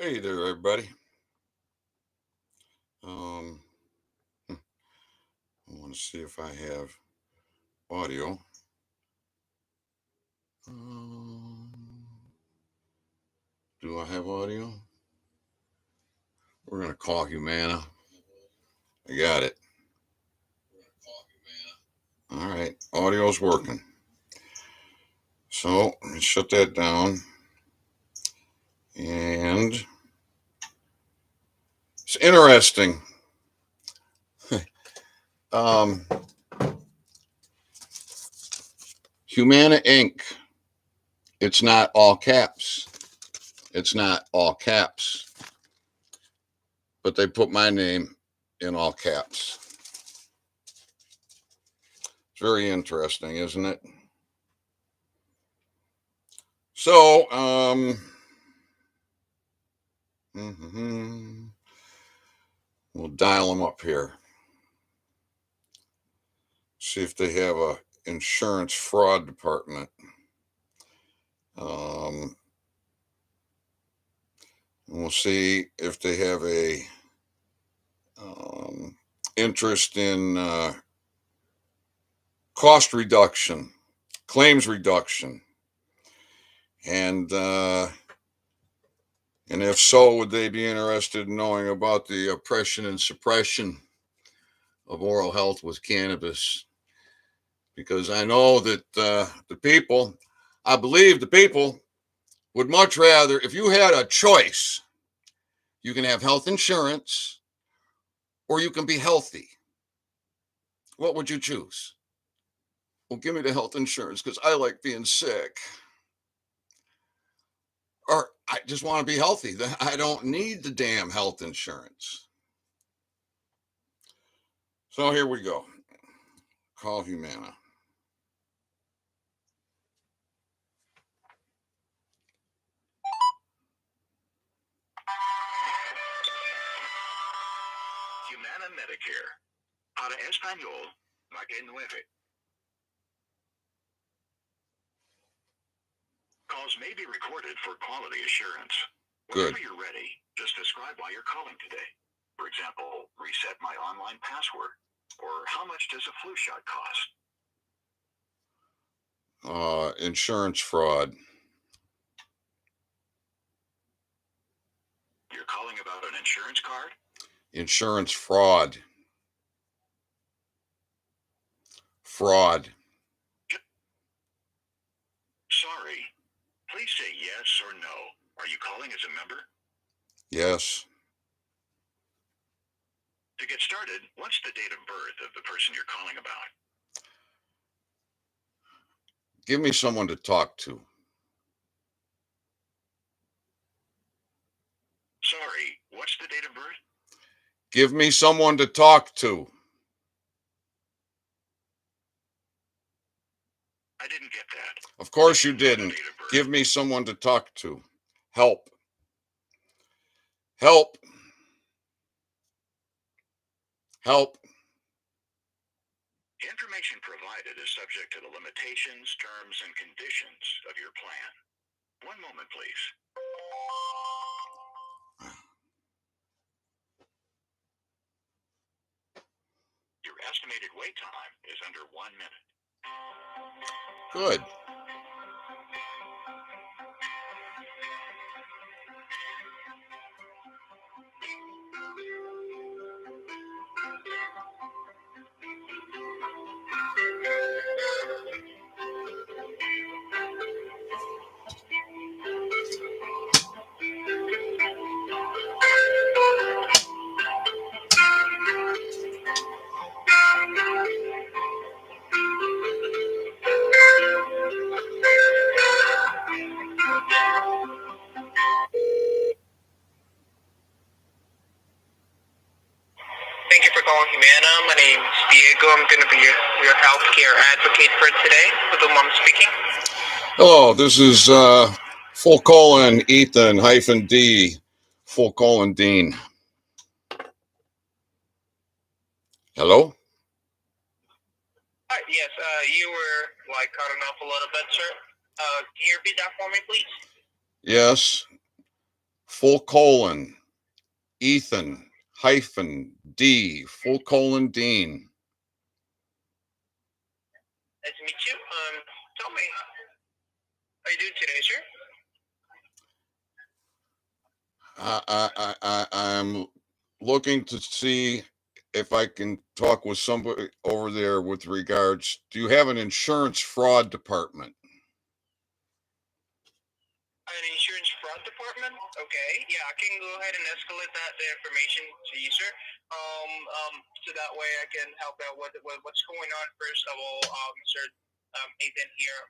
Hey there, everybody. I want to see if I have audio. Do I have audio? We're going to call Humana. I got it. All right, audio's working. So let me shut that down. And it's interesting. Humana Inc. It's not all caps. It's not all caps. But they put my name in all caps. It's very interesting, isn't it? So, we'll dial them up here. See if they have a insurance fraud department. We'll see if they have a interest in cost reduction, claims reduction, and if so, would they be interested in knowing about the oppression and suppression of oral health with cannabis? Because I know that I believe the people would much rather, if you had a choice, you can have health insurance or you can be healthy. What would you choose? Well, give me the health insurance because I like being sick. Or I just want to be healthy. Then I don't need the damn health insurance. So here we go. Call Humana. Humana Medicare. Para español, marque 9. Calls may be recorded for quality assurance. Whenever you're ready, just describe why you're calling today. For example, reset my online password. Or how much does a flu shot cost? Insurance fraud. You're calling about an insurance card? Insurance fraud. Fraud. Sorry. Please say yes or no. Are you calling as a member? Yes. To get started, what's the date of birth of the person you're calling about? Give me someone to talk to. Sorry, what's the date of birth? Give me someone to talk to. I didn't get that. Of course you didn't. Give me someone to talk to. Help. Help. Help. Information provided is subject to the limitations, terms, and conditions of your plan. One moment, please. Your estimated wait time is under 1 minute. Good. Thank you for calling Humana. My name is Diego. I'm going to be your healthcare advocate for today. With whom I'm speaking? Hello, this is full colon Ethan -D full colon Dean. Hello? Yes, you were cutting off a little bit, sir. Can you repeat that for me, please? Yes. Ethan hyphen D Dean. Nice to meet you. Tell me, how are you doing today, sir? I'm looking to see if I can talk with somebody over there with regards. Do you have an insurance fraud department? An insurance fraud department? Okay, yeah, I can go ahead and escalate the information to you, sir. So that way I can help out with what's going on. First of all, Mr. Ethan here,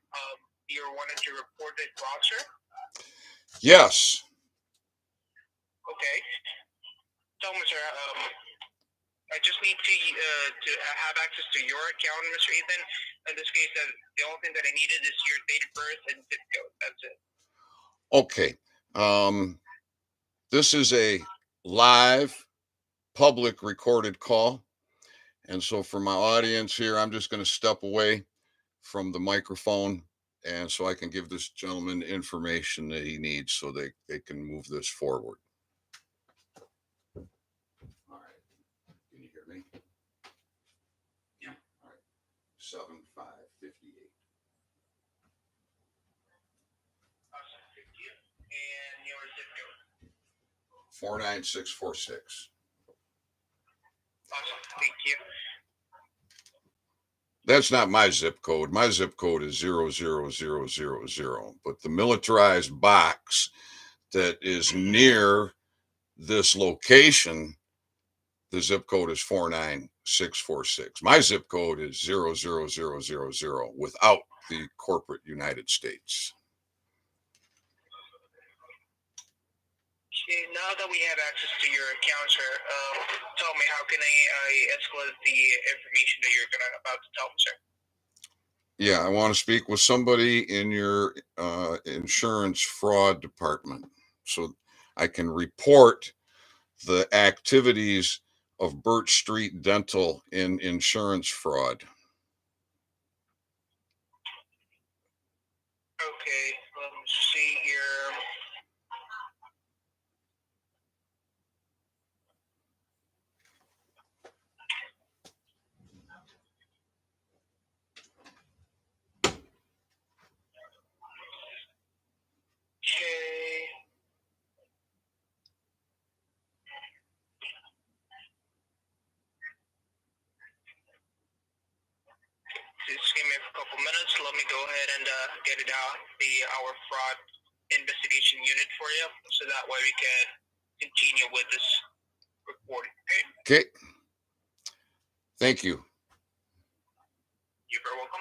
you wanted to report it fraud, sir? Yes. Okay. Tell me, sir. I just need to have access to your account, Mr. Ethan. In this case, the only thing that I needed is your date of birth and zip code. That's it. Okay. This is a live public recorded call. And so for my audience here, I'm just going to step away from the microphone and so I can give this gentleman the information that he needs so they can move this forward. All right. Can you hear me? Yeah. All right. 7558. Awesome. Thank you. And your zip code. 49646. Awesome. Thank you. That's not my zip code. My zip code is 00000. But the militarized box that is near this location, the zip code is 49646. My zip code is 00000 without the corporate United States. Okay, now that we have access to your account, sir, tell me, how can I escalate the information that you're about to tell me, sir? Yeah, I want to speak with somebody in your insurance fraud department so I can report the activities of Birch Street Dental in insurance fraud. Okay, let me see here. Okay. Just give me a couple minutes. Let me go ahead and get it out, our fraud investigation unit for you, so that way we can continue with this recording. Okay? Okay. Thank you. You're very welcome.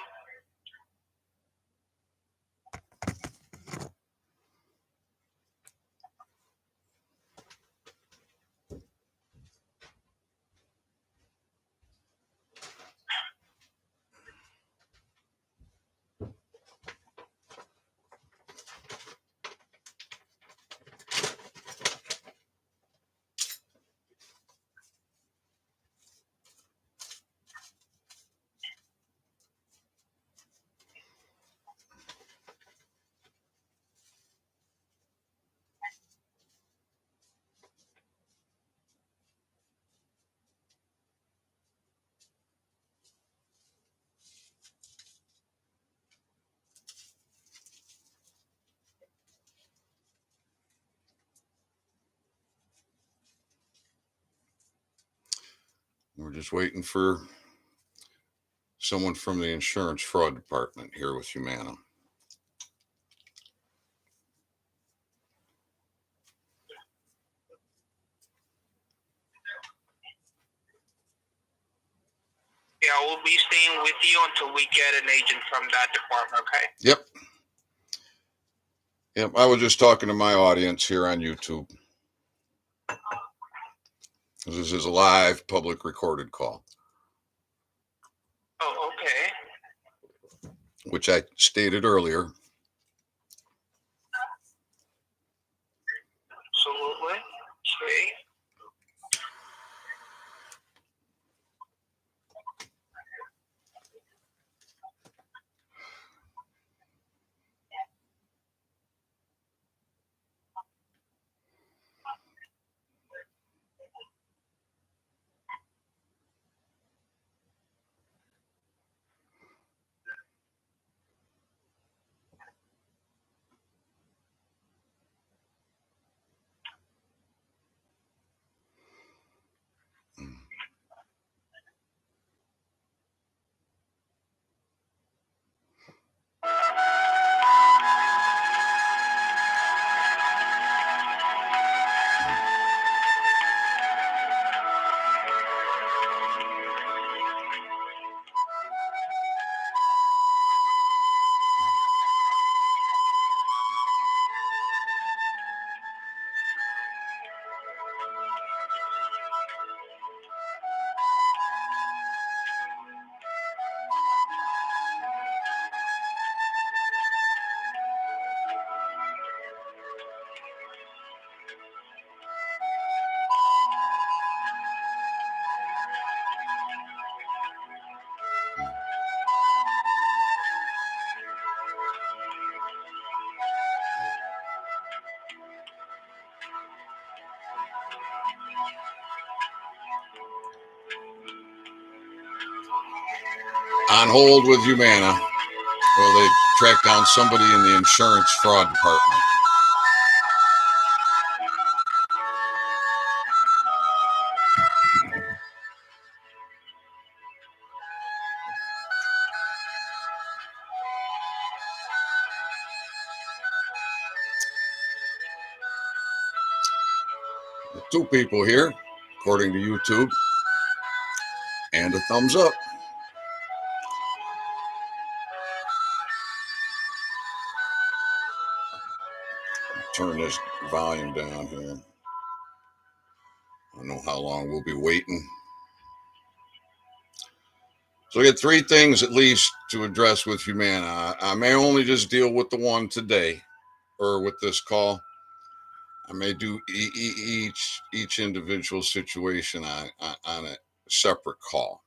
We're just waiting for someone from the insurance fraud department here with Humana. Yeah, we'll be staying with you until we get an agent from that department, okay? Yep. Yep. I was just talking to my audience here on YouTube. This is a live public recorded call. Oh, okay. Which I stated earlier. Absolutely. Okay. On hold with Humana. Well, they tracked down somebody in the insurance fraud department. Two people here, according to YouTube, and a thumbs up. Turn this volume down here. I don't know how long we'll be waiting. So I got three things at least to address with Humana. I may only just deal with the one today, or with this call. I may do each individual situation on a separate call.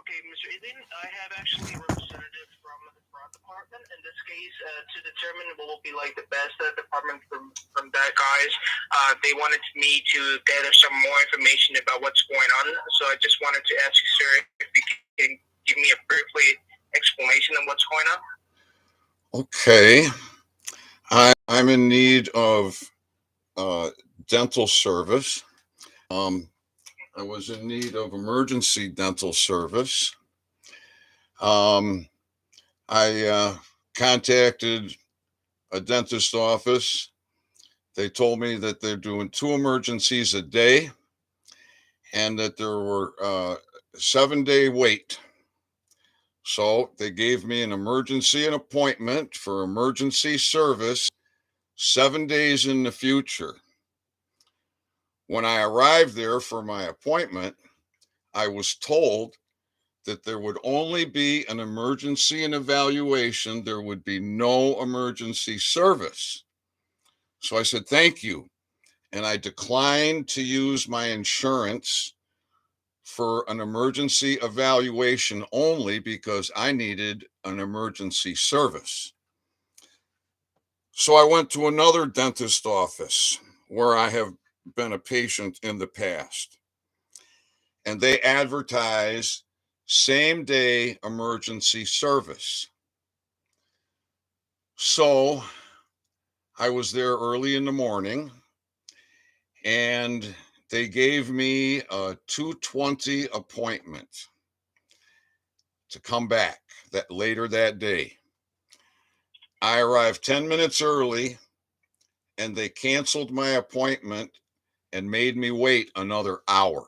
Okay, Mr. Eden, I have actually a representative from the fraud department. In this case, to determine what will be like the best department from that, guys, they wanted me to gather some more information about what's going on. So I just wanted to ask you, sir, if you can give me a briefly explanation of what's going on. Okay. I'm in need of dental service. I was in need of emergency dental service. I contacted a dentist office. They told me that they're doing 2 emergencies a day and that there were 7-day wait. So they gave me an emergency appointment for emergency service 7 days in the future. When I arrived there for my appointment, I was told that there would only be an emergency and evaluation. There would be no emergency service. So I said, thank you. And I declined to use my insurance for an emergency evaluation only because I needed an emergency service. So I went to another dentist office where I have been a patient in the past. And they advertise same-day emergency service. So I was there early in the morning, and they gave me a 2:20 appointment to come back later that day. I arrived 10 minutes early, and they canceled my appointment and made me wait another hour.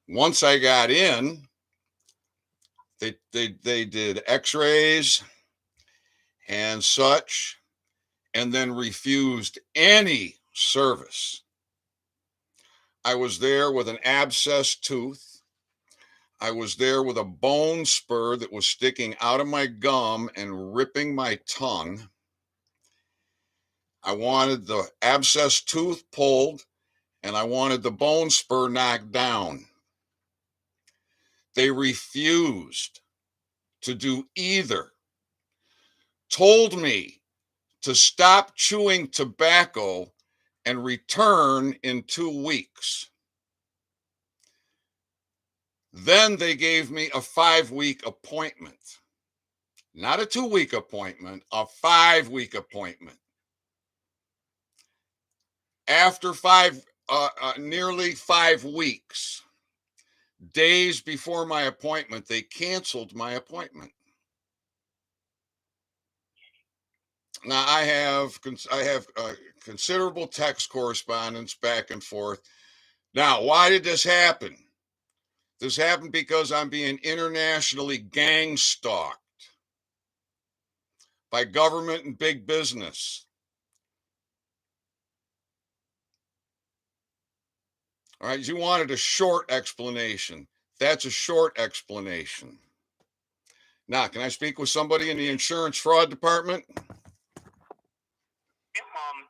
Once I got in, they did x-rays and such, and then refused any service. I was there with an abscessed tooth. I was there with a bone spur that was sticking out of my gum and ripping my tongue. I wanted the abscessed tooth pulled, and I wanted the bone spur knocked down. They refused to do either. Told me to stop chewing tobacco and return in 2 weeks. Then they gave me a 5-week appointment. not a 2-week appointment, a 5-week appointment. After nearly 5 weeks, days before my appointment, they canceled my appointment. Now I have considerable text correspondence back and forth. Now, why did this happen? This happened because I'm being internationally gang stalked by government and big business. All right, you wanted a short explanation. That's a short explanation. Now, can I speak with somebody in the insurance fraud department?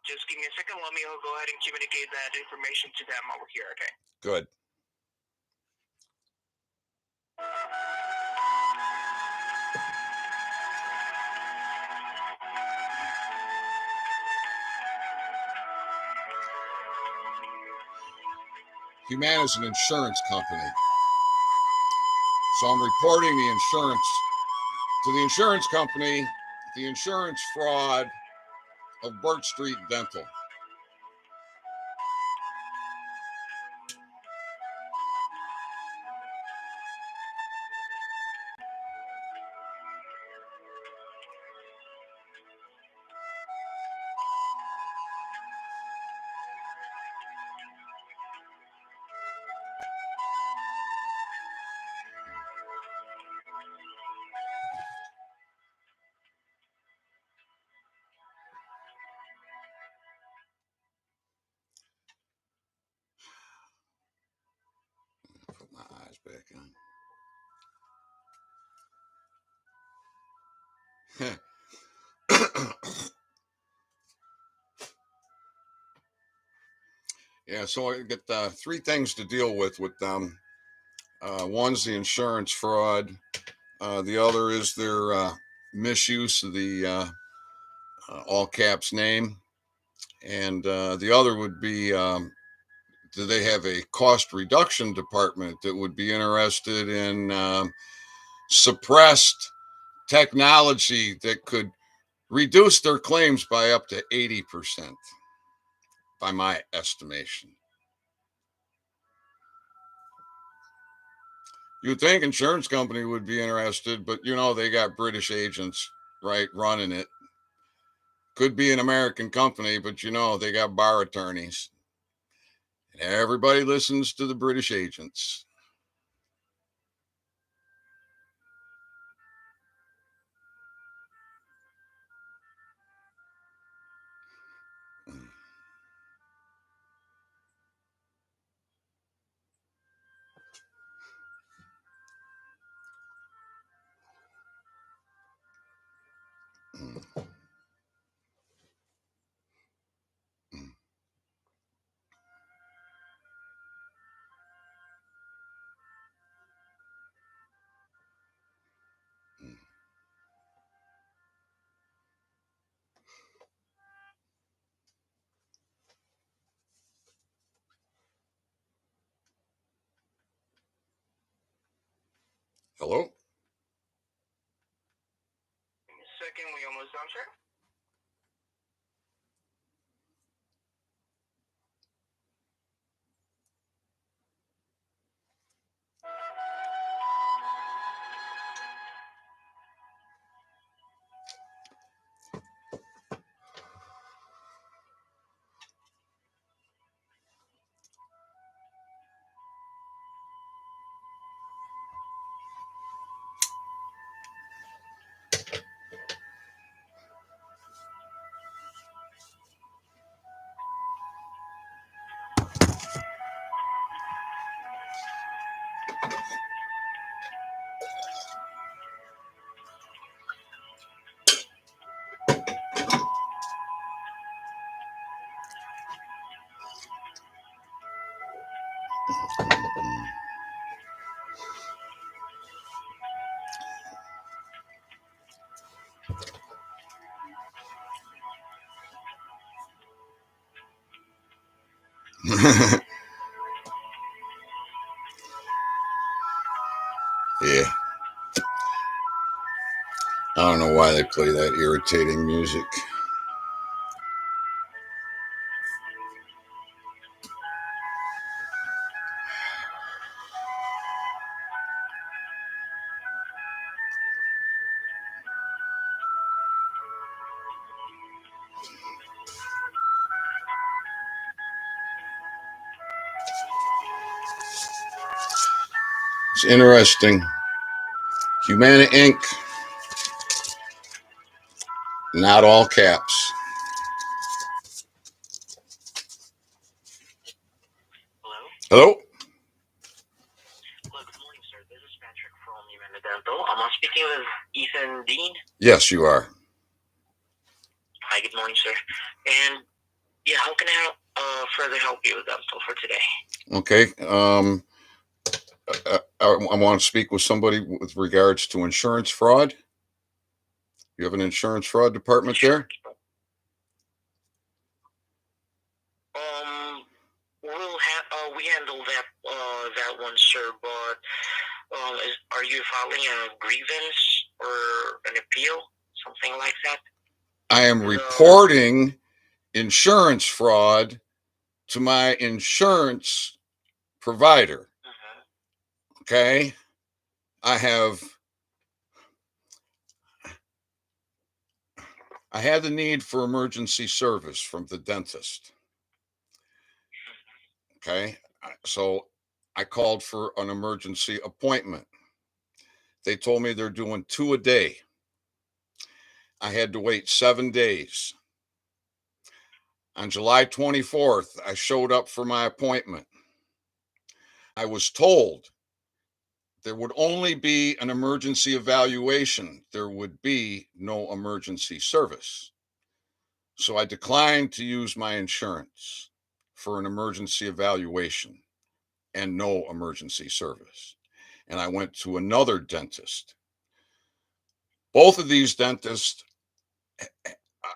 Just give me a second. Let me go ahead and communicate that information to them over here, okay? Good. Humana is an insurance company. So I'm reporting the insurance to the insurance company, the insurance fraud of Burt Street Dental. Put my eyes back on. Yeah, so I get 3 things to deal with them. One's the insurance fraud. The other is their misuse of the all caps name. And the other would be, do they have a cost reduction department that would be interested in suppressed technology that could reduce their claims by up to 80%, by my estimation. You'd think insurance company would be interested, but they got British agents, right, running it. Could be an American company, but they got bar attorneys. And everybody listens to the British agents. Hello? Second, we almost done, sir. Yeah. I don't know why they play that irritating music. It's interesting. Humana Inc. Not all caps. Hello? Hello? Hello, good morning, sir. This is Patrick from Humana Dental. Am speaking with Ethan Dean? Yes, you are. Hi, good morning, sir. And yeah, how can I further help you with dental for today? Okay. I want to speak with somebody with regards to insurance fraud. You have an insurance fraud department there? We handle that one, sir. But are you filing a grievance or an appeal, something like that? I am reporting insurance fraud to my insurance provider. Okay. I had the need for emergency service from the dentist. Okay. So I called for an emergency appointment. They told me they're doing 2 a day. I had to wait 7 days. On July 24th, I showed up for my appointment. I was told there would only be an emergency evaluation. There would be no emergency service. So I declined to use my insurance for an emergency evaluation and no emergency service. And I went to another dentist. Both of these dentists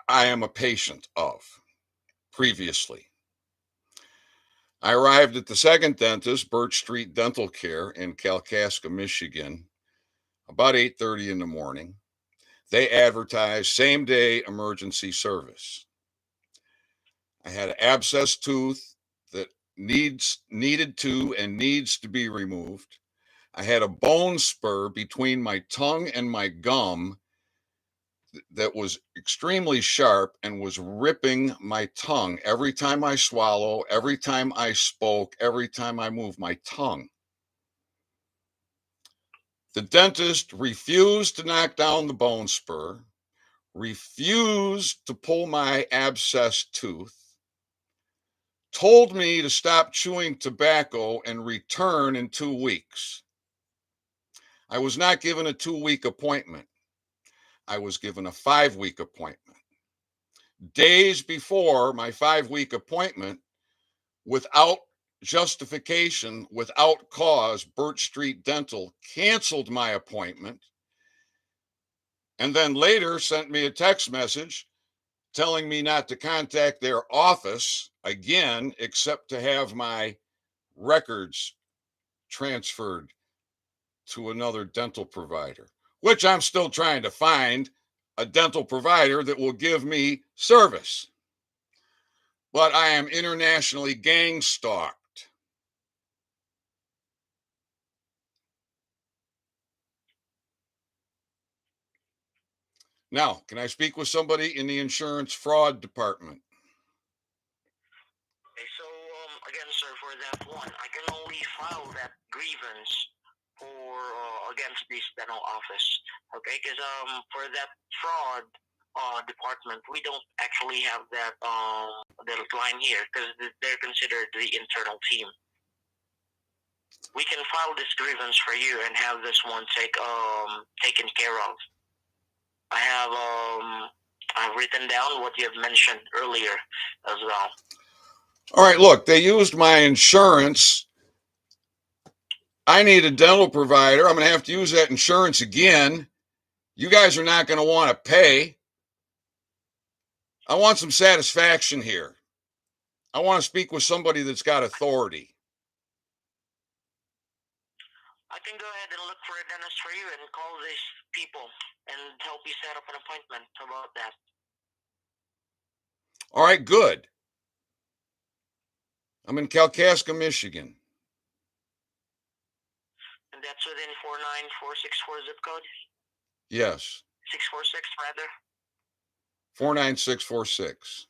I am a patient of previously. I arrived at the second dentist, Birch Street Dental Care in Kalkaska, Michigan, about 8:30 in the morning. They advertised same day emergency service. I had an abscess tooth that needed to be removed. I had a bone spur between my tongue and my gum that was extremely sharp and was ripping my tongue every time I swallow, every time I spoke, every time I moved my tongue. The dentist refused to knock down the bone spur, refused to pull my abscess tooth, told me to stop chewing tobacco and return in 2 weeks. I was not given a 2-week appointment. I was given a 5-week appointment. Days before my 5-week appointment, without justification, without cause, Birch Street Dental canceled my appointment and then later sent me a text message telling me not to contact their office again, except to have my records transferred to another dental provider, which I'm still trying to find a dental provider that will give me service. But I am internationally gang stalked. Now, can I speak with somebody in the insurance fraud department? Okay, so again, sir, for that one, I can only file that grievance for against this dental office. Okay, because for that fraud department, we don't actually have that line here because they're considered the internal team. We can file this grievance for you and have this one taken care of. I've written down what you have mentioned earlier as well. All right, look, they used my insurance. I need a dental provider. I'm going to have to use that insurance again. You guys are not going to want to pay. I want some satisfaction here. I want to speak with somebody that's got authority. I can go ahead and look for a dentist for you and call these people and help you set up an appointment. How about that? All right, good. I'm in Kalkaska, Michigan. And that's within 49464 zip code? Yes. 646 rather? 49646.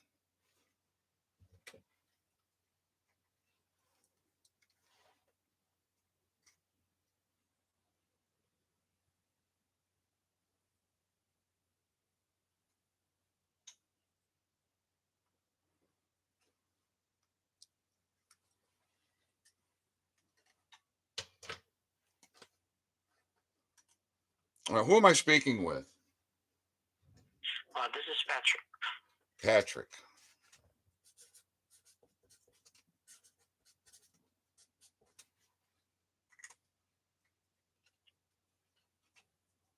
Who am I speaking with? This is Patrick. Patrick.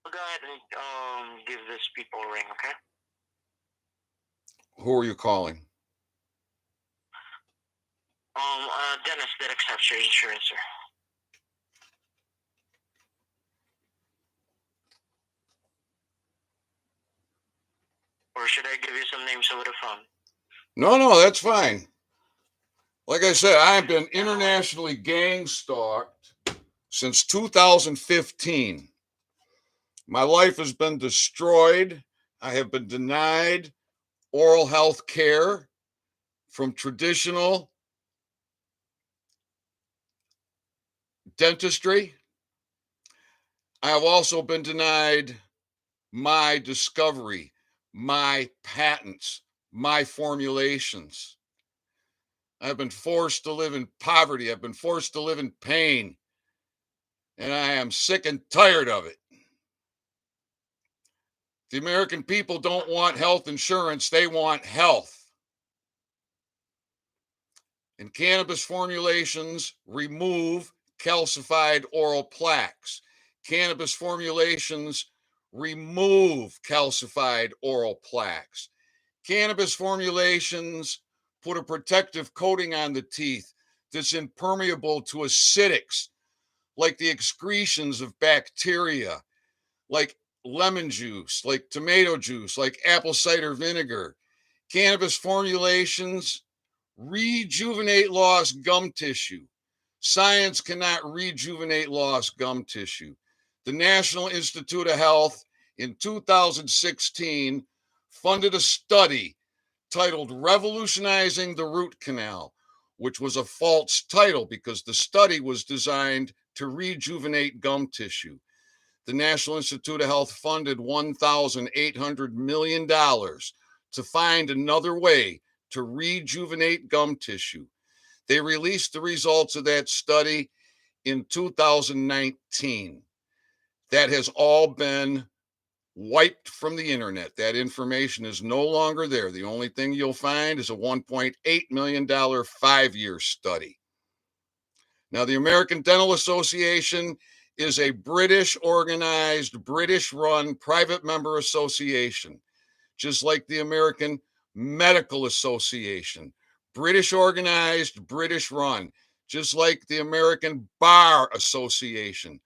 I'll go ahead and give these people a ring, okay? Who are you calling? A dentist that accepts your insurance, sir. Or should I give you some names over the phone? No, that's fine. Like I said, I've been internationally gang stalked since 2015. My life has been destroyed. I have been denied oral health care from traditional dentistry. I have also been denied my discovery, my patents, my formulations. I've been forced to live in poverty. I've been forced to live in pain. And I am sick and tired of it. The American people don't want health insurance, they want health. And cannabis formulations remove calcified oral plaques. Cannabis formulations remove calcified oral plaques. Cannabis formulations put a protective coating on the teeth that's impermeable to acidics, like the excretions of bacteria, like lemon juice, like tomato juice, like apple cider vinegar. Cannabis formulations rejuvenate lost gum tissue. Science cannot rejuvenate lost gum tissue. The National Institute of Health in 2016 funded a study titled Revolutionizing the Root Canal, which was a false title because the study was designed to rejuvenate gum tissue. The National Institute of Health funded $1,800 million to find another way to rejuvenate gum tissue. They released the results of that study in 2019. That has all been wiped from the internet. That information is no longer there. The only thing you'll find is a $1.8 million 5-year study. Now, the American Dental Association is a British organized, British run private member association, just like the American Medical Association. British organized, British run, just like the American Bar Association.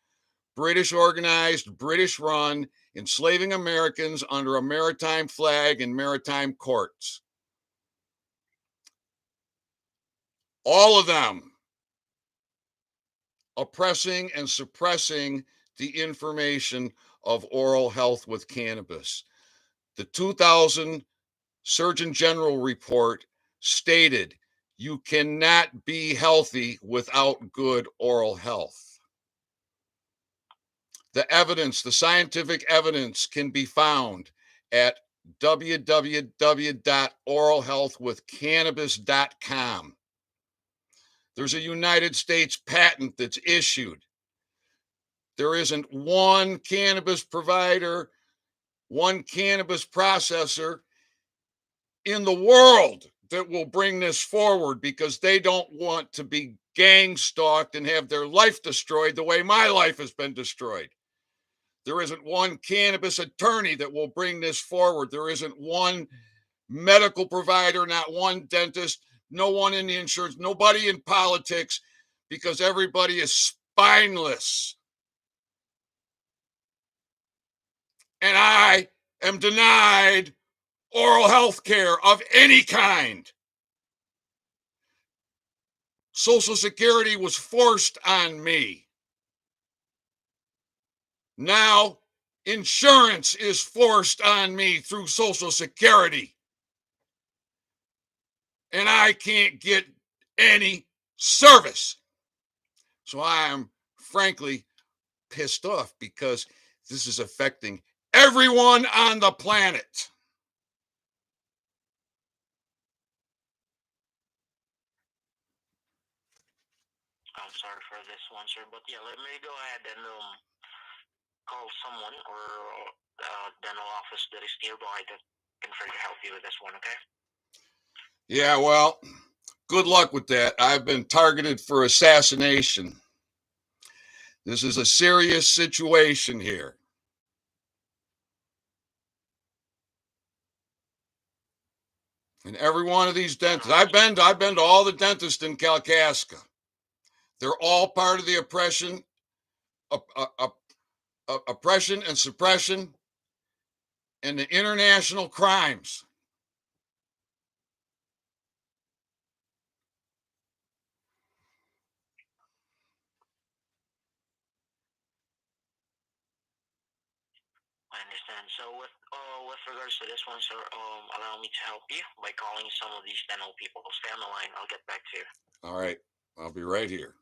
British organized, British run, enslaving Americans under a maritime flag in maritime courts. All of them oppressing and suppressing the information of oral health with cannabis. The 2000 Surgeon General report stated you cannot be healthy without good oral health. The evidence, the scientific evidence, can be found at www.oralhealthwithcannabis.com. There's a United States patent that's issued. There isn't one cannabis provider, one cannabis processor in the world that will bring this forward because they don't want to be gang stalked and have their life destroyed the way my life has been destroyed. There isn't one cannabis attorney that will bring this forward. There isn't one medical provider, not one dentist, no one in the insurance, nobody in politics, because everybody is spineless. and I am denied oral health care of any kind. Social Security was forced on me. Now, insurance is forced on me through Social Security. And I can't get any service. So I am frankly pissed off because this is affecting everyone on the planet. I'm sorry for this one, sir, but yeah, let me go ahead and call someone or dental office that is nearby that can further help you with this one, okay? Yeah, well, good luck with that. I've been targeted for assassination. This is a serious situation here. And every one of these dentists, I've been to all the dentists in Kalkaska. They're all part of the oppression and suppression and the international crimes. I understand. So with regards to this one, sir, allow me to help you by calling some of these dental people. Stay on the line. I'll get back to you. All right, I'll be right here.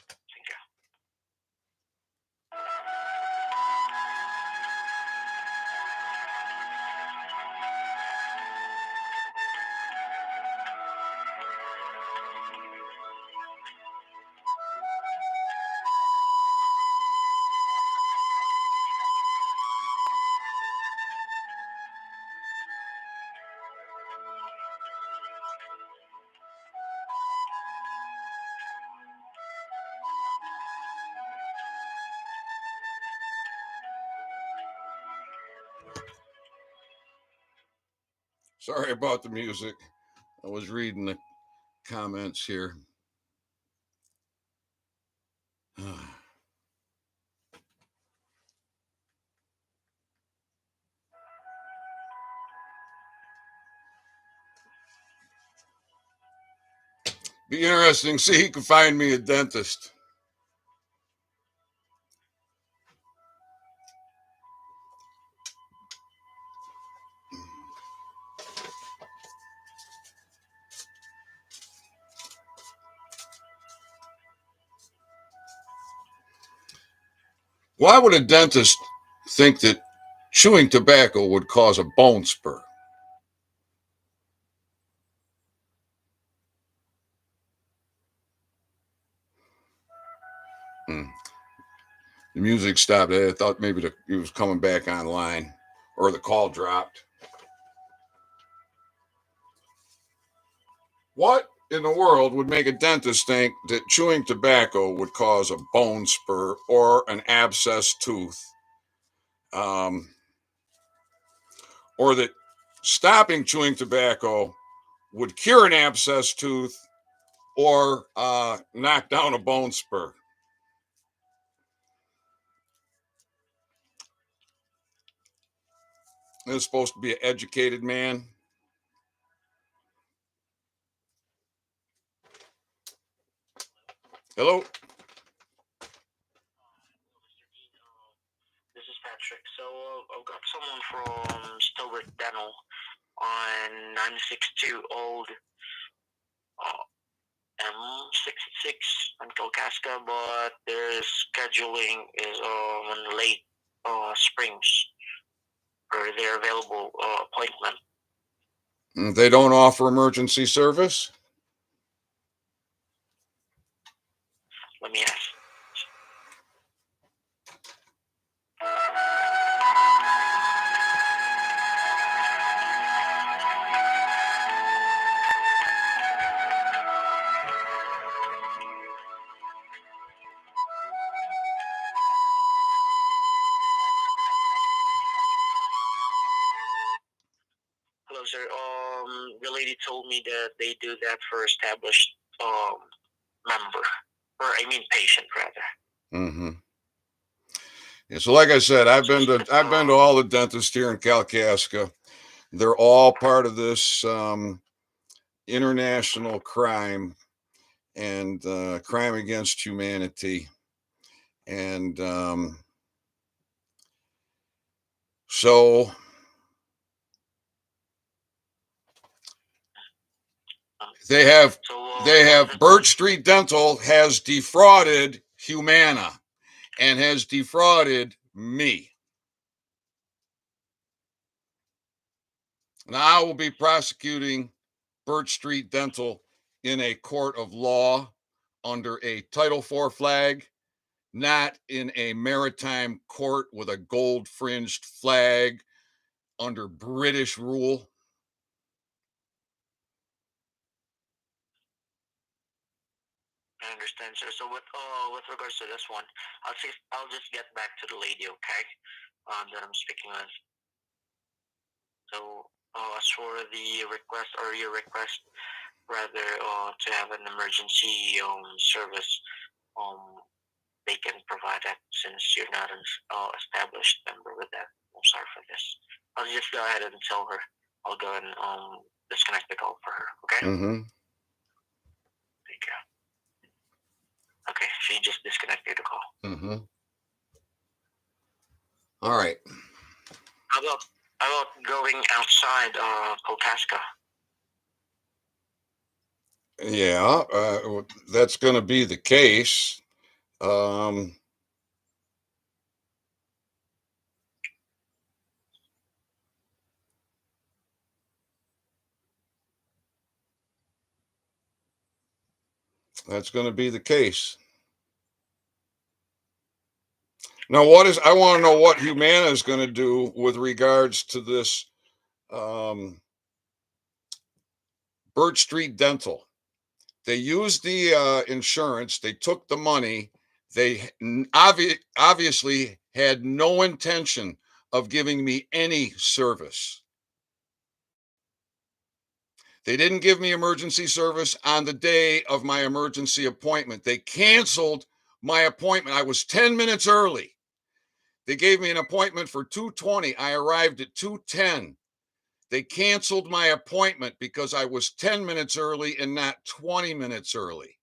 Thank you. Sorry about the music. I was reading the comments here. Be interesting. See, he can find me a dentist. Why would a dentist think that chewing tobacco would cause a bone spur? The music stopped. I thought maybe it was coming back online or the call dropped. What in the world would make a dentist think that chewing tobacco would cause a bone spur or an abscessed tooth? Or that stopping chewing tobacco would cure an abscessed tooth or knock down a bone spur? This is supposed to be an educated man. Hello? This is Patrick. So I've got someone from Stobert Dental on 962 Old M66 on Kalkaska, but their scheduling is in late springs for their available appointment. They don't offer emergency service? Let me ask. Hello, sir. The lady told me that they do that for established member, or I mean patient rather. Mm-hmm. Yeah, so like I said, I've been to all the dentists here in Kalkaska. They're all part of this international crime and crime against humanity. And so they have Birch Street Dental has defrauded Humana and has defrauded me. Now I will be prosecuting Birch Street Dental in a court of law under a Title IV flag, not in a maritime court with a gold fringed flag under British rule. I understand, sir. So with regards to this one, I'll just get back to the lady, okay? That I'm speaking with. So as for the request or your request, rather to have an emergency service, they can provide that since you're not an established member with that. I'm sorry for this. I'll just go ahead and tell her. I'll go and disconnect the call for her. Okay. Mm-hmm. Thank you. Okay, she just disconnected the call. Mm-hmm. All right. How about going outside Kalkaska? Yeah, that's going to be the case. That's going to be the case. Now, I want to know what Humana is going to do with regards to this Birch Street Dental. They used the insurance. They took the money. They obviously had no intention of giving me any service. They didn't give me emergency service on the day of my emergency appointment. They canceled my appointment. I was 10 minutes early. They gave me an appointment for 2:20. I arrived at 2:10. They canceled my appointment because I was 10 minutes early and not 20 minutes early.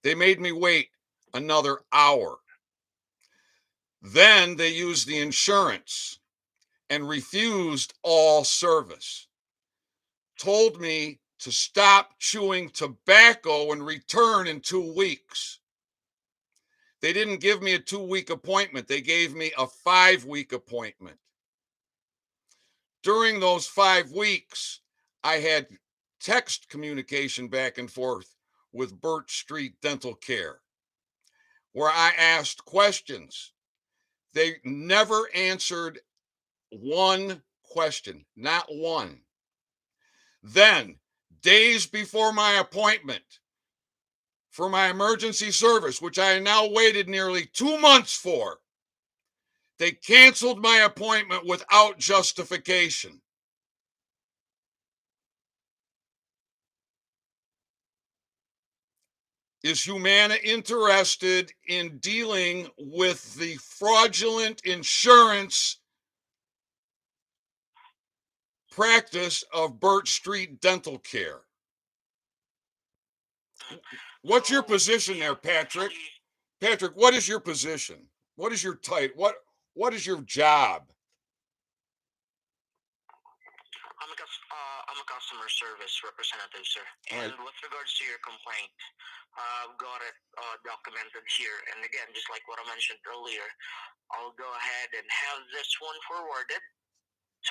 They made me wait another hour. Then they used the insurance and refused all service. Told me to stop chewing tobacco and return in 2 weeks. They didn't give me a 2-week appointment. They gave me a 5-week appointment. During those 5 weeks, I had text communication back and forth with Birch Street Dental Care, where I asked questions. They never answered one question, not one. Then, days before my appointment for my emergency service, which I now waited nearly 2 months for, they canceled my appointment without justification. Is Humana interested in dealing with the fraudulent insurance practice of Birch Street Dental Care? What's your position there, Patrick? Patrick, what is your position? What is your title? What is your job? I'm a customer service representative, sir. And with regards to your complaint, I've got it documented here. And again, just like what I mentioned earlier, I'll go ahead and have this one forwarded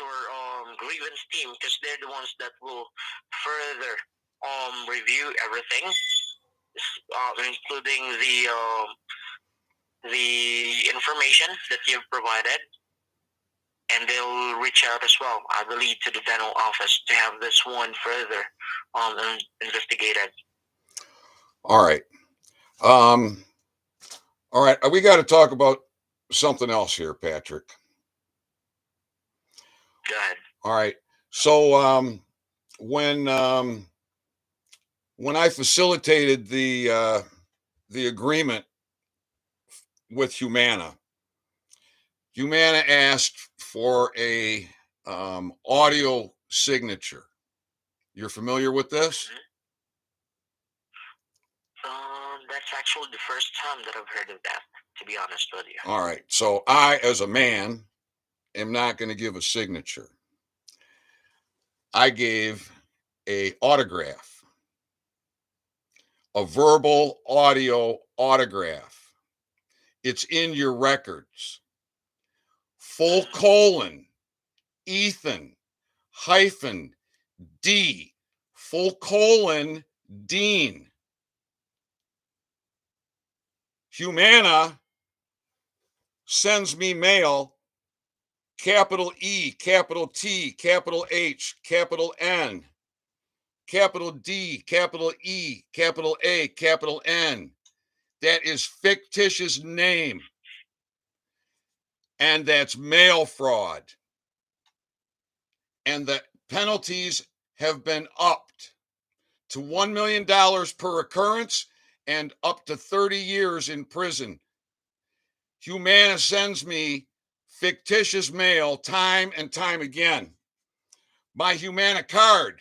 to our grievance team because they're the ones that will further review everything, including the information that you've provided. And they'll reach out as well, I believe, to the dental office to have this one further investigated. All right. All right. We got to talk about something else here, Patrick. Go ahead. All right. So when I facilitated the agreement with Humana, Humana asked for a audio signature. You're familiar with this? That's actually the first time that I've heard of that, to be honest with you. All right. So I, as a man, am not going to give a signature. I gave a autograph, a verbal audio autograph. It's in your records. : Ethan hyphen D Dean. Humana sends me mail, capital E, capital T, capital H, capital N, capital D, capital E, capital A, capital N. That is fictitious name. And that's mail fraud. And the penalties have been upped to $1 million per occurrence and up to 30 years in prison. Humana sends me fictitious mail time and time again. My Humana card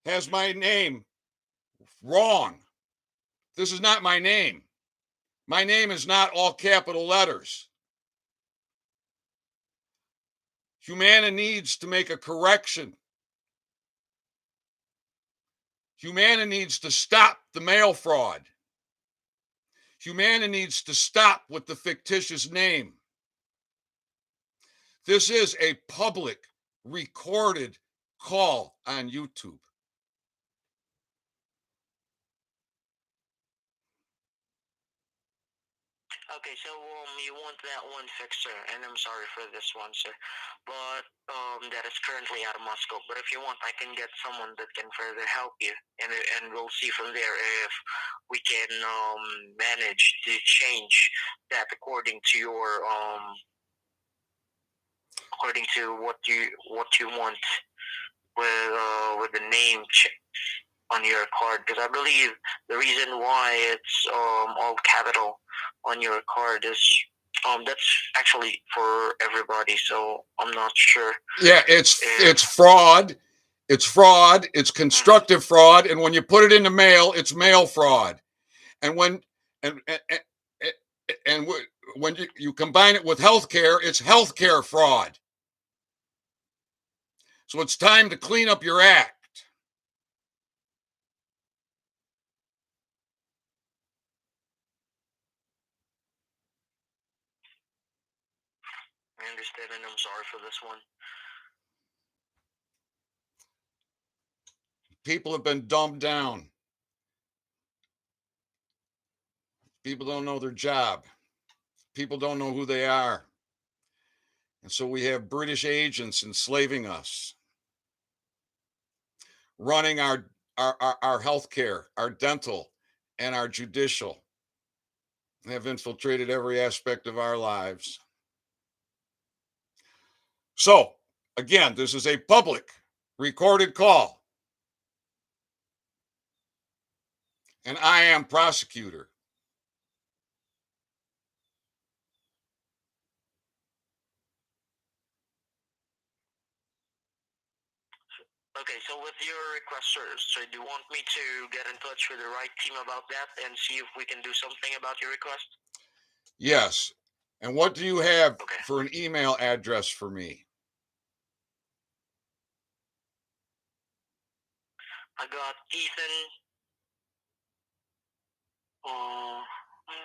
has my name wrong. This is not my name. My name is not all capital letters. Humana needs to make a correction. Humana needs to stop the mail fraud. Humana needs to stop with the fictitious name. This is a public recorded call on YouTube. Okay, so you want that one fixed, sir, and I'm sorry for this one, sir, but that is currently out of my scope. But if you want, I can get someone that can further help you, and we'll see from there if we can manage to change that according to your according to what you want with the name on your card, because I believe the reason why it's all capital on your card is that's actually for everybody, so I'm not sure. Yeah, it's fraud. It's fraud. It's constructive fraud, and when you put it in the mail, it's mail fraud. And when when you combine it with healthcare, it's healthcare fraud. So it's time to clean up your act. I understand, and I'm sorry for this one. People have been dumbed down. People don't know their job. People don't know who they are. And so we have British agents enslaving us, running our healthcare, our dental, and our judicial. They have infiltrated every aspect of our lives. So, again, this is a public recorded call. And I am prosecutor. Okay, so with your request, sir, so do you want me to get in touch with the right team about that and see if we can do something about your request? Yes. And what do you have for an email address for me? I got Ethan.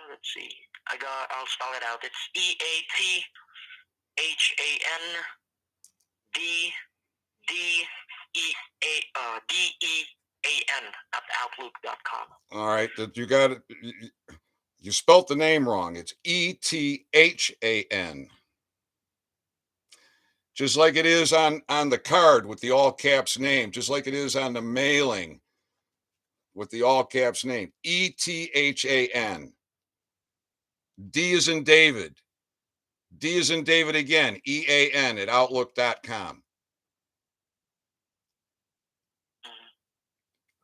Let's see. I'll spell it out. It's EATHANDEAN@outlook.com. All right, that you got it. You spelt the name wrong. It's ETHAN. Just like it is on the card with the all caps name, just like it is on the mailing with the all caps name. ETHAN. D is in David. D is in David again. EAN at outlook.com.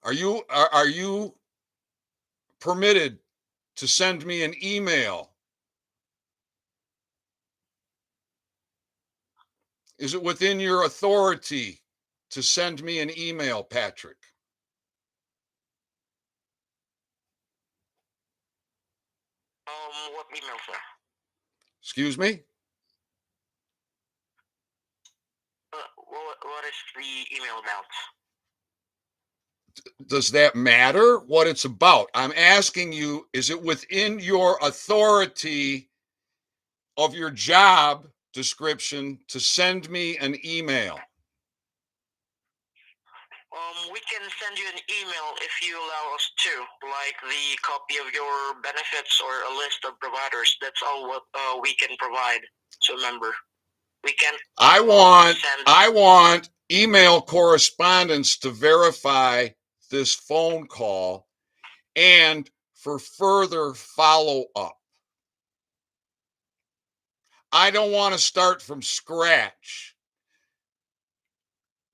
Are you permitted to send me an email Is it within your authority to send me an email, Patrick? What email, sir? Excuse me? What is the email about? Does that matter what it's about? I'm asking you, is it within your authority of your job description to send me an email? We can send you an email if you allow us to, like the copy of your benefits or a list of providers. That's all what we can provide to a member. We can. I want email correspondence to verify this phone call and for further follow-up. I don't want to start from scratch.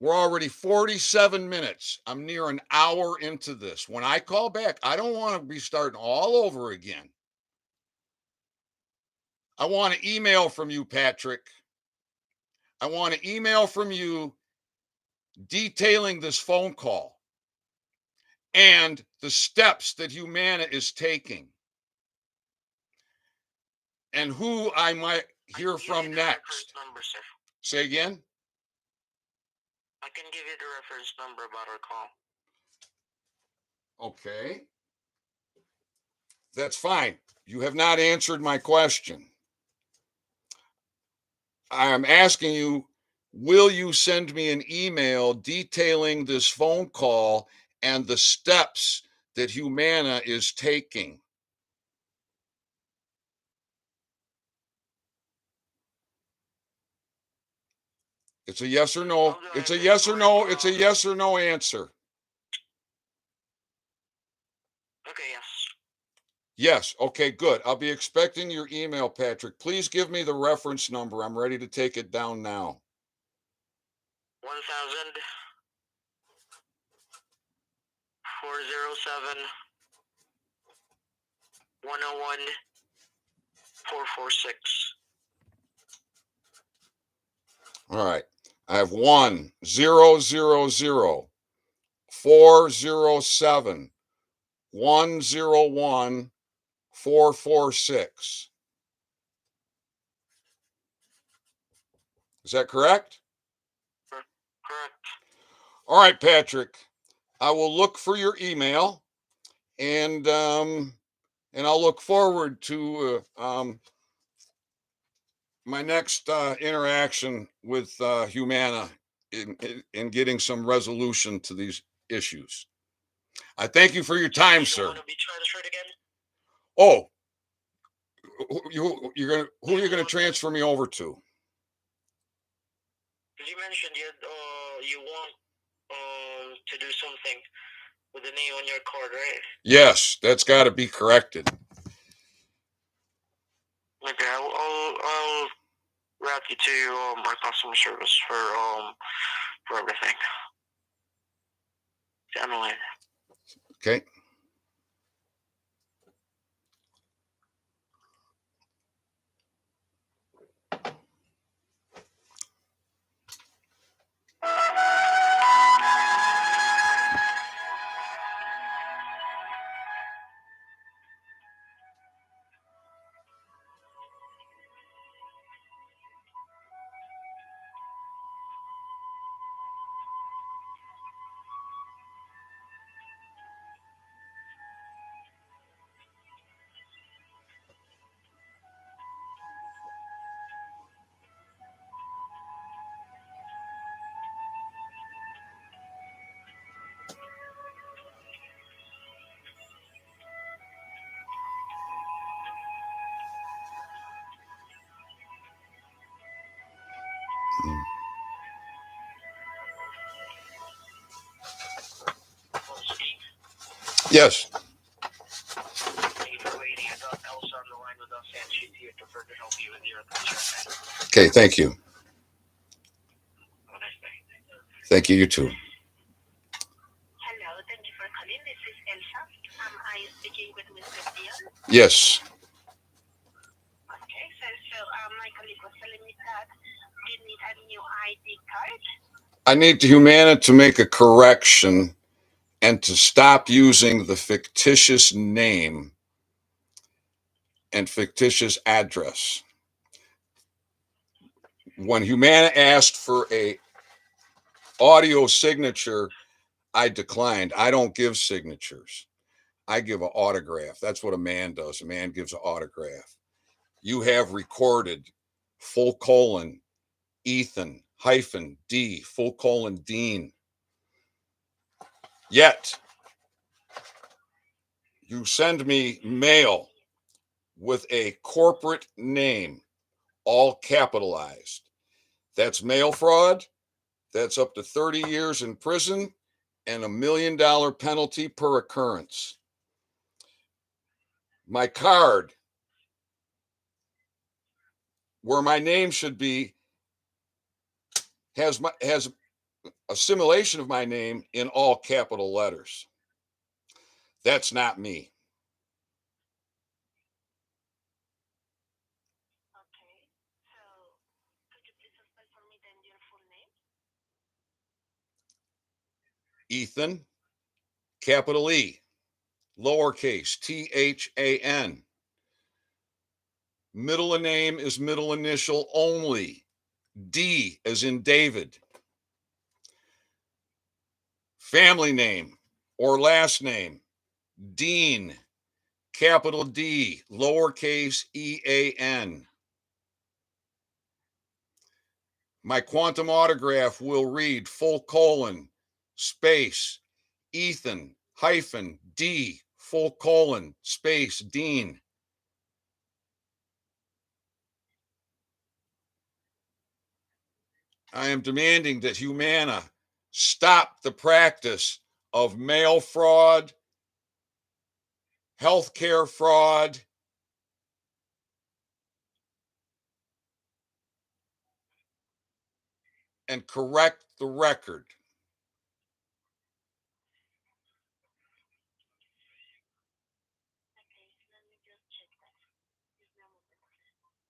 We're already 47 minutes. I'm near an hour into this. When I call back, I don't want to be starting all over again. I want an email from you, Patrick. I want an email from you detailing this phone call and the steps that Humana is taking and who I might hear from next. Number, sir. Say again? I can give you the reference number about our call. Okay. That's fine. You have not answered my question. I'm asking you, will you send me an email detailing this phone call and the steps that Humana is taking? It's a yes or no. It's a yes or no. It's a yes or no answer. Okay, yes. Yes. Okay, good. I'll be expecting your email, Patrick. Please give me the reference number. I'm ready to take it down now. 1000 407 101 446. All right. I have 1-000-407 101 446. Is that correct? Correct. All right, Patrick. I will look for your email, and I'll look forward to my next interaction with Humana in getting some resolution to these issues. I thank you for your time, sir. Want to be transferred again? Oh, who are you gonna transfer me over to? You mentioned you want to do something with the name on your card, right? Yes, that's got to be corrected. Okay, I'll route you to our customer service for everything. Emily. Okay. Yes. Thank you for waiting. I got Elsa on the line with us, and she's here to further help you with your concern. Okay, thank you. Have a nice day. Thank you, you too. Hello, thank you for calling. This is Elsa. Are you speaking with Mr. Dion? Yes. Okay, so my colleague was telling me that you need a new card? I need Humana to make a correction and to stop using the fictitious name and fictitious address. When Humana asked for a audio signature, I declined. I don't give signatures. I give an autograph. That's what a man does. A man gives an autograph. You have recorded : Ethan -D Dean. Yet you send me mail with a corporate name, all capitalized. That's mail fraud. That's up to 30 years in prison and $1 million penalty per occurrence. My card, where my name should be, has a simulation of my name in all capital letters. That's not me. Okay. So, could you please spell for me then your full name? Ethan, capital E, lowercase THAN. Middle name is middle initial only. D as in David. Family name or last name, Dean, capital D, lowercase EAN. My quantum autograph will read : space, Ethan -D, space, Dean. I am demanding that Humana stop the practice of mail fraud, healthcare fraud, and correct the record. Okay, let me just check that. Give me a moment.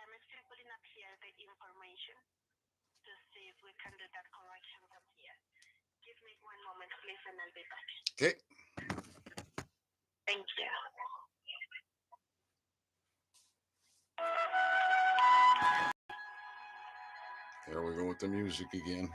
I'm still putting up here the information to see if we can do that correction from here. Give me one moment, please, and I'll be back. Okay. Thank you. There we go with the music again.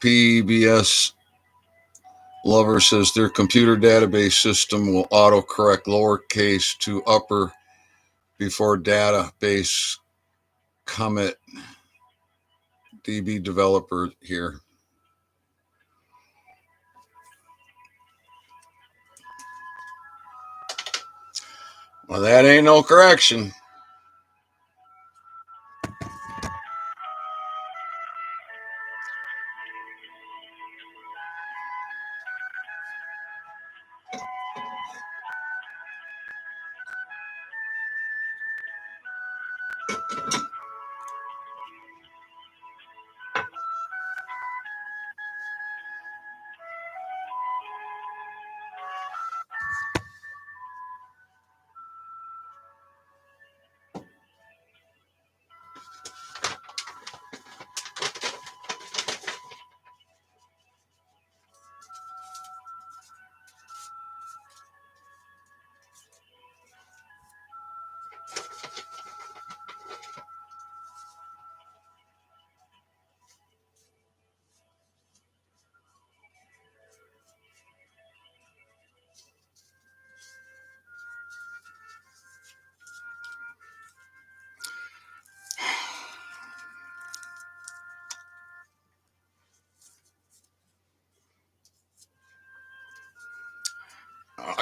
PBS Lover says their computer database system will autocorrect lowercase to upper before database commit. DB developer here. Well, that ain't no correction.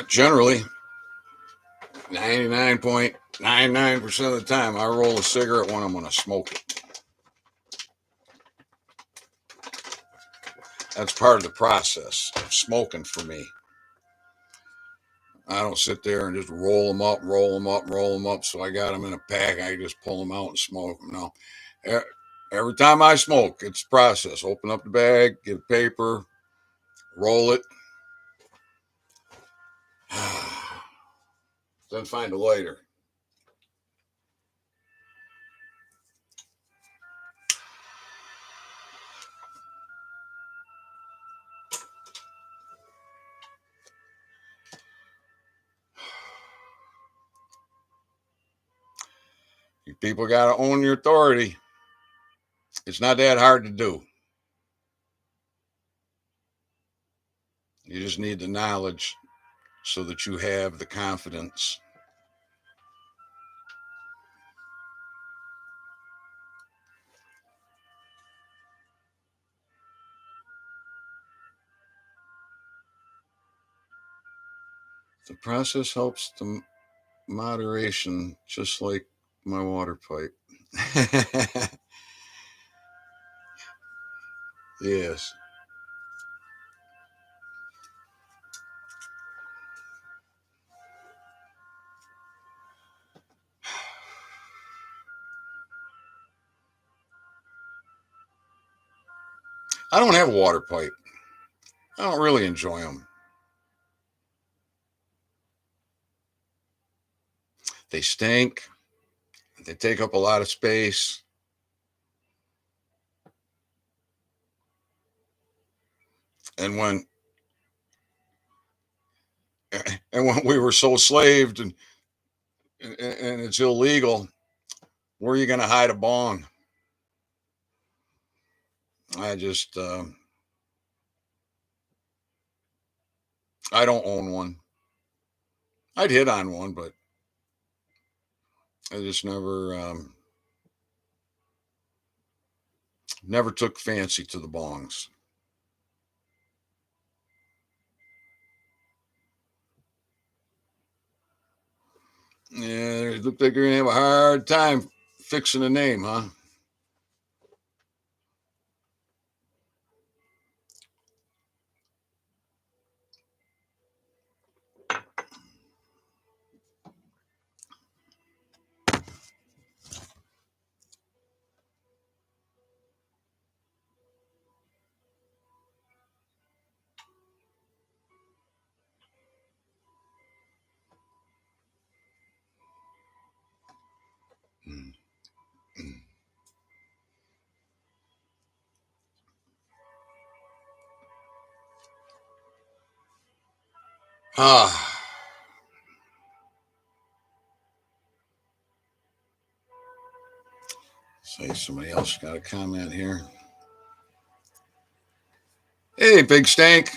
Generally, 99.99% of the time, I roll a cigarette when I'm going to smoke it. That's part of the process of smoking for me. I don't sit there and just roll them up. So I got them in a pack. I just pull them out and smoke them. No. Every time I smoke, it's a process. Open up the bag, get a paper, roll it. Then find a lighter. You people got to own your authority. It's not that hard to do. You just need the knowledge so that you have the confidence. The process helps the moderation, just like my water pipe. Yes. I don't have a water pipe. I don't really enjoy them. They stink. They take up a lot of space. And when we were so slaved and it's illegal, where are you going to hide a bong? I just I don't own one. I'd hit on one, but I just never took fancy to the bongs. Yeah, it looked like you're gonna have a hard time fixing a name, huh? Ah. Say somebody else got a comment here. Hey, Big Stank.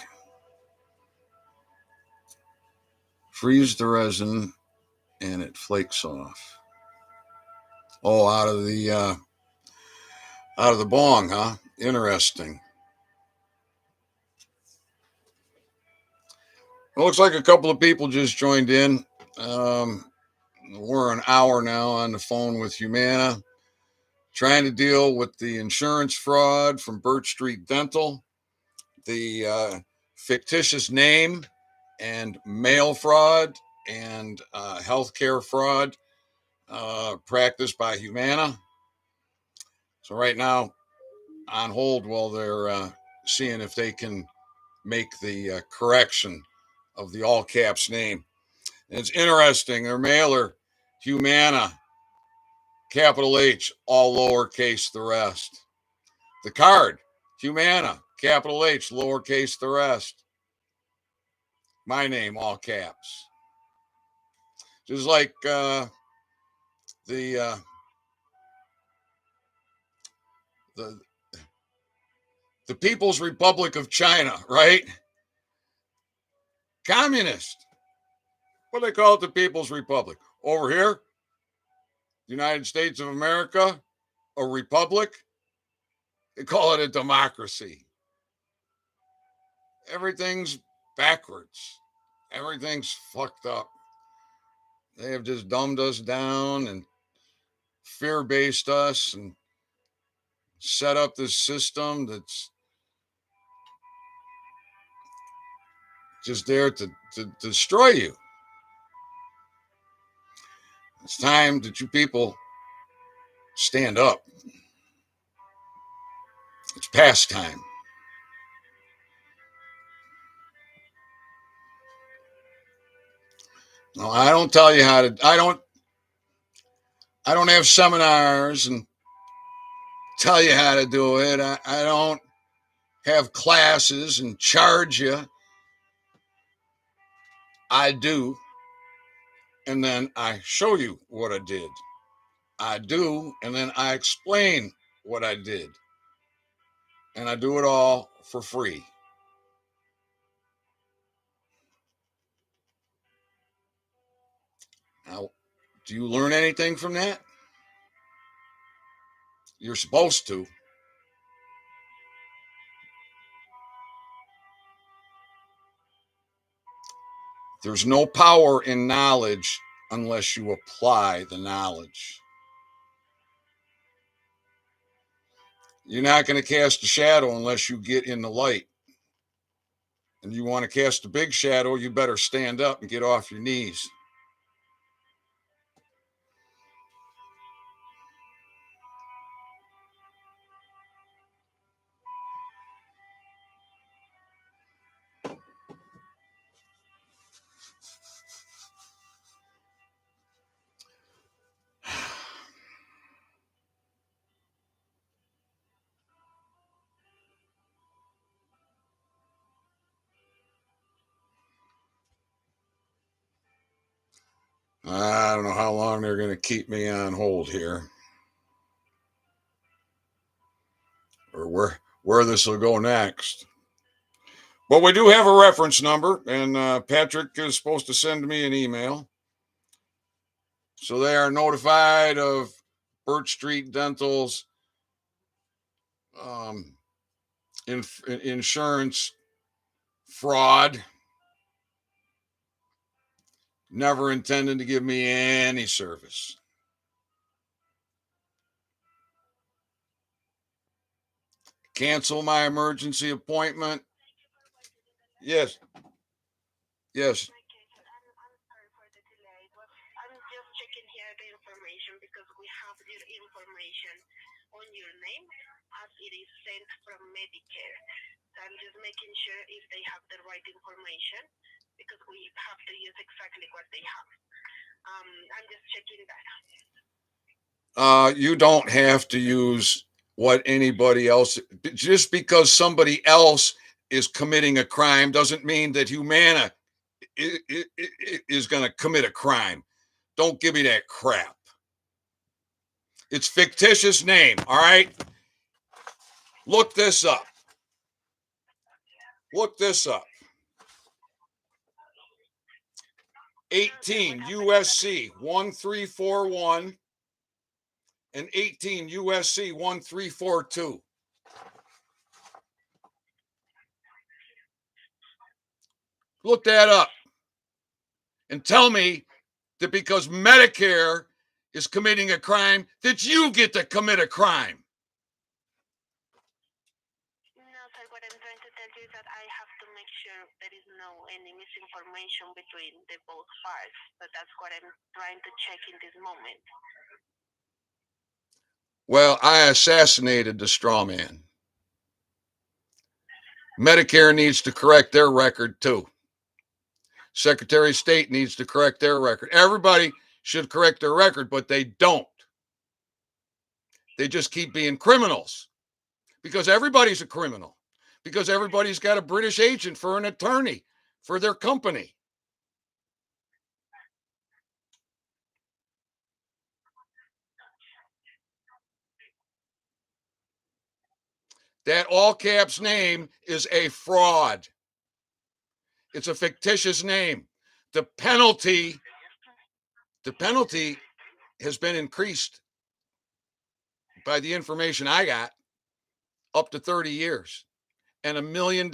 Freeze the resin and it flakes off. Oh, out of the bong, huh? Interesting. It looks like a couple of people just joined in. We're an hour now on the phone with Humana, trying to deal with the insurance fraud from Birch Street Dental, the fictitious name and mail fraud and healthcare fraud practiced by Humana. So right now, on hold while they're seeing if they can make the correction of the all caps name. And it's interesting. Their mailer, Humana, capital H, all lowercase the rest. The card, Humana, capital H, lowercase the rest. My name, all caps. Just like the People's Republic of China, right? Communist. What do they call it? The People's Republic. Over here, United States of America, a republic. They call it a democracy. Everything's backwards. Everything's fucked up. They have just dumbed us down and fear-based us and set up this system that's just there to destroy you. It's time that you people stand up. It's past time. No, I don't tell you how to. I don't have seminars and tell you how to do it. I don't have classes and charge you. I do, and then I show you what I did. I do, and then I explain what I did. And I do it all for free. Now, do you learn anything from that? You're supposed to. There's no power in knowledge unless you apply the knowledge. You're not going to cast a shadow unless you get in the light. And you want to cast a big shadow, you better stand up and get off your knees. I don't know how long they're going to keep me on hold here, or where this will go next. But we do have a reference number, and Patrick is supposed to send me an email. So they are notified of Birch Street Dental's insurance fraud. Never intended to give me any service. Cancel my emergency appointment. Yes. Yes. I'm sorry for the delay, but I'm just checking here the information because we have your information on your name as it is sent from Medicare. So I'm just making sure if they have the right information because we have to use exactly what they have. I'm just checking that. You don't have to use what anybody else. Just because somebody else is committing a crime doesn't mean that Humana is going to commit a crime. Don't give me that crap. It's fictitious name, all right? Look this up. Look this up. 18 USC 1341 and 18 USC 1342. Look that up and tell me that because Medicare is committing a crime, that you get to commit a crime. No, sir, what I'm trying to tell you is that I have to make sure there is no any misinformation between the both parts. So that's what I'm trying to check in this moment. Well, I assassinated the straw man. Medicare needs to correct their record too. Secretary of State needs to correct their record. Everybody should correct their record, but they don't. They just keep being criminals because everybody's a criminal, because everybody's got a British agent for an attorney for their company. That all caps name is a fraud. It's a fictitious name. The penalty has been increased by the information I got up to 30 years and $1 million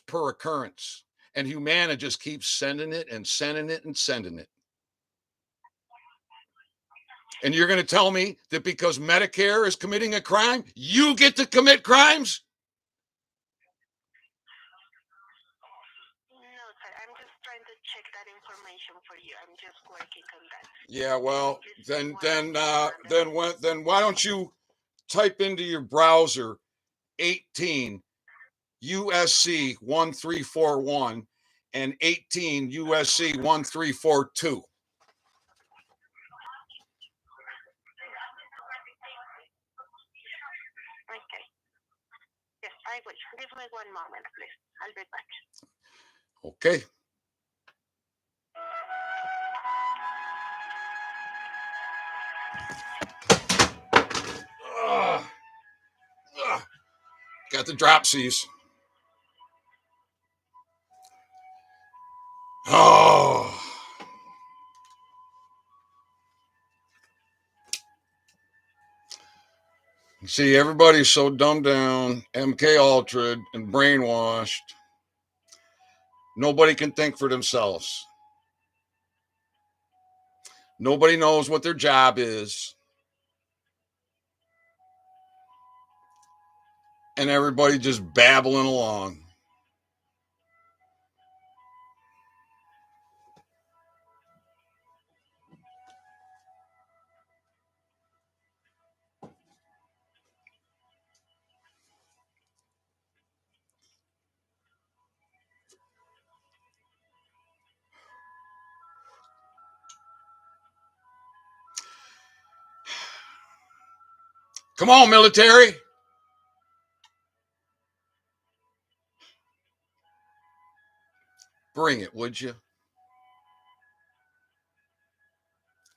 per occurrence. And Humana just keeps sending it and sending it and sending it. And you're going to tell me that because Medicare is committing a crime, you get to commit crimes? No, sir. I'm just trying to check that information for you. I'm just working on that. Yeah, well, then why don't you type into your browser 18 USC 1341 and 18 USC 1342. Okay. Yes, I will. Give me one moment, please. I'll be back. Okay. Got the dropsies. Oh. You see, everybody's so dumbed down, MK Ultra, and brainwashed. Nobody can think for themselves. Nobody knows what their job is. And everybody just babbling along. Come on, military. Bring it, would you?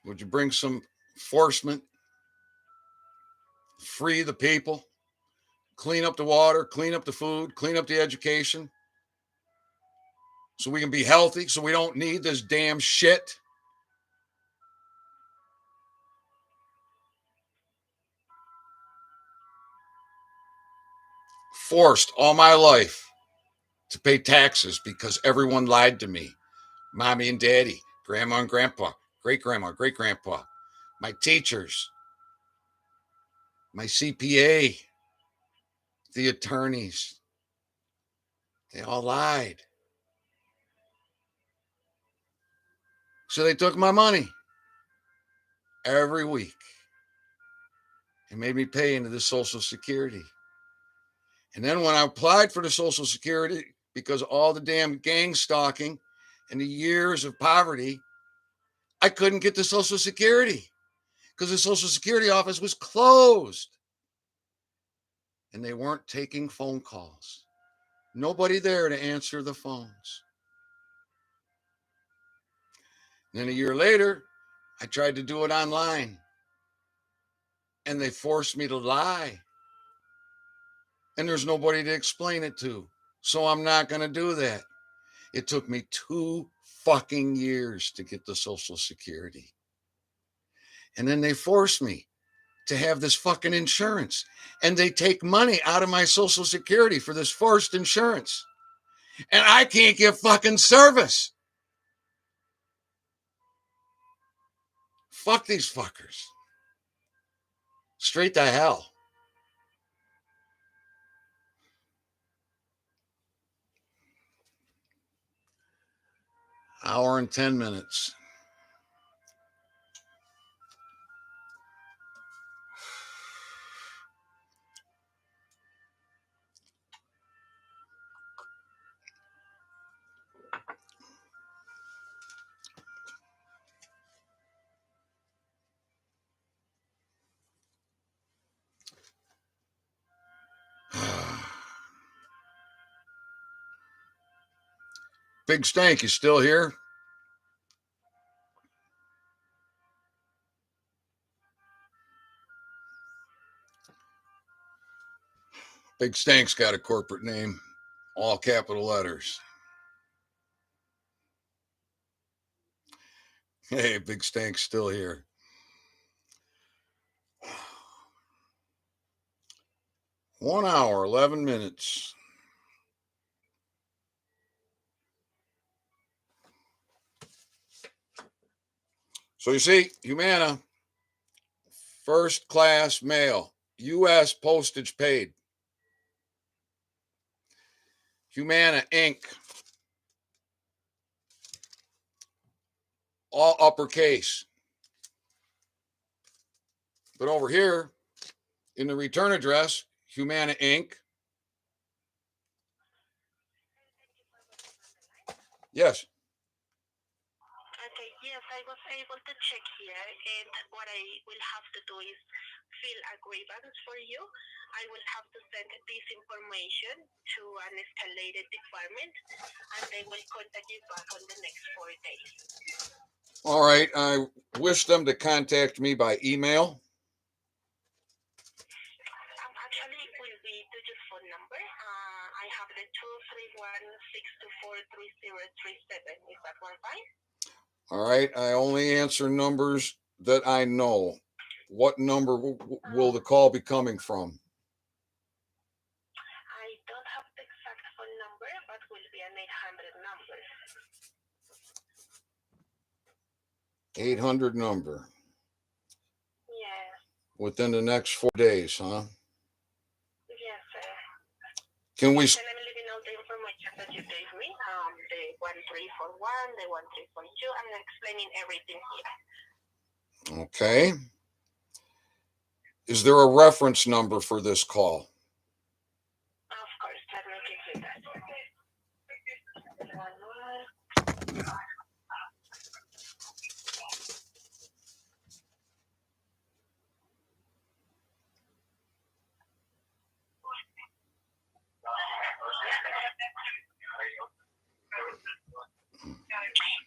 Would you bring some enforcement? Free the people? Clean up the water, clean up the food, clean up the education, so we can be healthy, so we don't need this damn shit. Forced all my life to pay taxes because everyone lied to me. Mommy and daddy, grandma and grandpa, great grandma, great grandpa, my teachers, my CPA, the attorneys. They all lied. So they took my money every week and made me pay into the Social Security. And then when I applied for the Social Security, because of all the damn gang stalking and the years of poverty, I couldn't get the Social Security because the Social Security office was closed. And they weren't taking phone calls. Nobody there to answer the phones. And then a year later, I tried to do it online. And they forced me to lie. And there's nobody to explain it to. So I'm not going to do that. It took me 2 fucking years to get the Social Security. And then they forced me to have this fucking insurance. And they take money out of my Social Security for this forced insurance. And I can't get fucking service. Fuck these fuckers. Straight to hell. Hour and 10 minutes. Big Stank, you still here? Big Stank's got a corporate name, all capital letters. Hey, Big Stank's still here. One hour, 11 minutes. So you see, Humana, first class mail, U.S. postage paid. Humana Inc., all uppercase. But over here, in the return address, Humana Inc. Yes. Okay, yes, I was able to check here, and what I will have to do is fill a grievance for you. I will have to send this information to an escalated department, and they will contact you back on the next 4 days. All right. I wish them to contact me by email. Actually, it will be to this phone number. I have the 231-624-3037. Is that one fine? All right. I only answer numbers that I know. What number will the call be coming from? I don't have the exact phone number, but will be an 800 number. 800 number. Yes. Within the next 4 days, huh? Yes, sir. Can we? And I'm leaving all the information that you gave me. The 1341, the 1342. I'm explaining everything here. Okay. Is there a reference number for this call? Of course, let me give you that.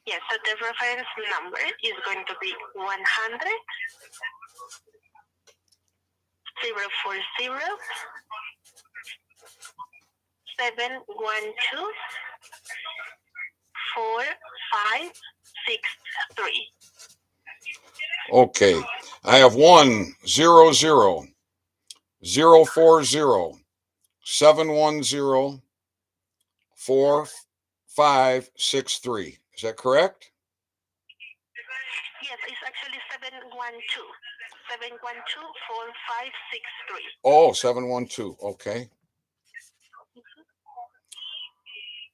Yes, so the reference number is going to be 100 040 712 4563. Okay. I have 100-040-710-4563. Is that correct? Yes, it's actually 712 4563. Oh, 712. Okay.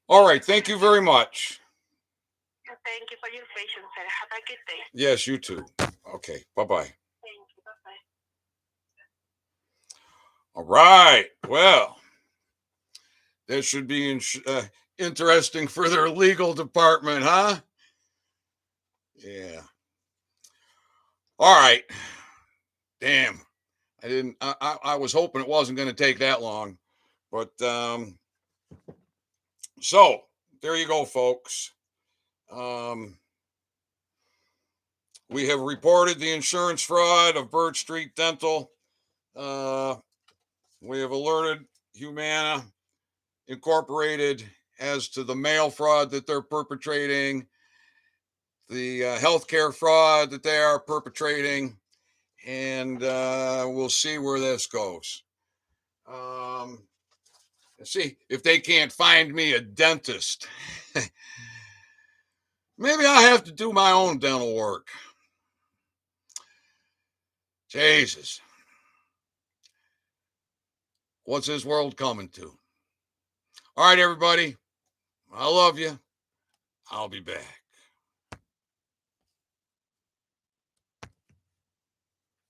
All right. Thank you very much. Thank you for your patience, sir. Have a good day. Yes, you too. Okay. Bye-bye. Thank you. Bye-bye. All right. Well, that should be interesting for their legal department, huh? Yeah. All right. Damn. I was hoping it wasn't going to take that long. But so there you go, folks. We have reported the insurance fraud of Bird Street Dental. We have alerted Humana Incorporated as to the mail fraud that they're perpetrating, the healthcare fraud that they are perpetrating, and we'll see where this goes. See if they can't find me a dentist. Maybe I have to do my own dental work. Jesus. What's this world coming to? All right, everybody. I love you. I'll be back.